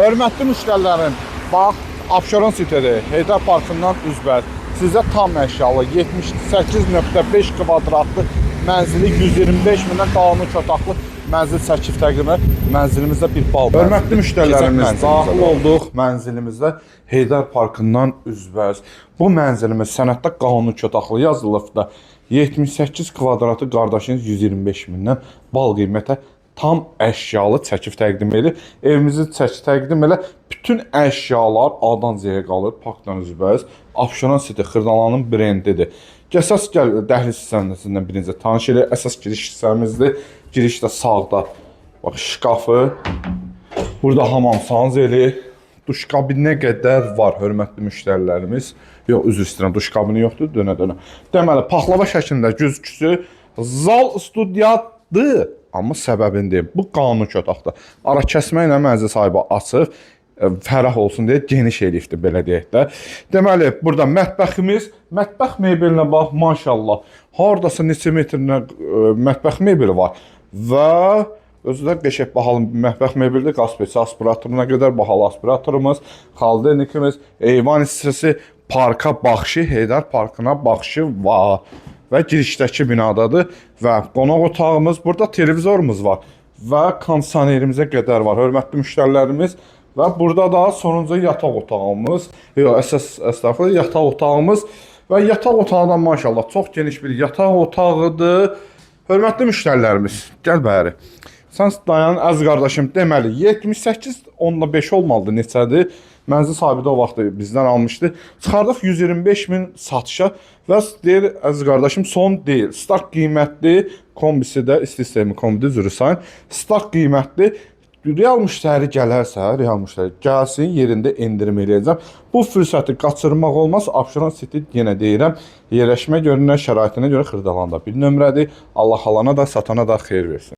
Hörmətli müştərilərim, bax, Abşeron sitədir, Heydər Parkından üzbəz. Sizə tam əşyalı 78.5 kvadratlı mənzili 125 mindən qanuni otaqlı mənzil çəkib təqdim edir. Mənzilimizdə bir bal. Hörmətli müştərilərimiz, daxil olduq mənzilimizdə Heydər Parkından üzbəz. Bu mənzilimiz sənəddə qanuni otaqlı yazılıbdır. 78 kvadratı qardaşınız 125 mindən bal qiymətə tam əşyalı çəkib təqdim edir. Evimizi çəkib təqdim elə. Bütün əşyalar A'dan Z'yə qalır. Parkdan üzbəz. Abşeron City Xırdalanın brendidir. Əsas dəhliz hissəsindən birinci tanış elə. Əsas giriş hissəmizdir. Giriş də sağda. Bax, şkafı. Burada hamam sanzeli. Duş kabininə qədər var, hörmətli müştərilərimiz. Yox, üzr istəyirəm, duş kabini yoxdur, dönə-dönə. Deməli, paxlava şəklində güzgüsü zal studiyadır. Amma səbəbini deyim, bu qanuni otaqdır. Ara kəsmə ilə mənzil sahibi açıb, fərah olsun deyə geniş elifdir, belə deyək də. Deməli, burada mətbəximiz, mətbəx mebelinə bax, maşallah. Haradasa neçə metrinə mətbəx mebeli var və özü də qəşəng bahalı mətbəx mebelidir. Qaz aspiratoruna qədər bahalı aspiratorumuz, xaldenikimiz, eyvan hissəsi, parka baxışı, Heydər Parkına baxışı var. Və girişdəki binadadır və qonaq otağımız, burada televizorumuz var və kondisionerimizə qədər var, hörmətli müştərilərimiz. Və burada da sonuncu yataq otağımız, əstəğfurullah, yataq otağımız və yataq otağından maşallah çox geniş bir yataq otağıdır. Hörmətli müştərilərimiz, gəl bəri. Sən dayanın, əziz qardaşım, deməli 78.5 olmalıdır, neçədir? Mənzil sahibi də o vaxt bizdən almışdı. Çıxardıq 125 min satışa və deyir, əziz qardaşım, son deyil. Start qiymətli, kombisi də, sistemi kombidir, zürü sayın. Start qiymətli, real müştəri gələrsə, real müştəri gəlsin, yerində endirim eləyəcəm. Bu fürsəti qaçırmaq olmaz. Abşeron City, yenə deyirəm, yerləşmə görünə, şəraitinə görə Xırdalanda bir nömrədir. Allah halana da, satana da xeyir versin.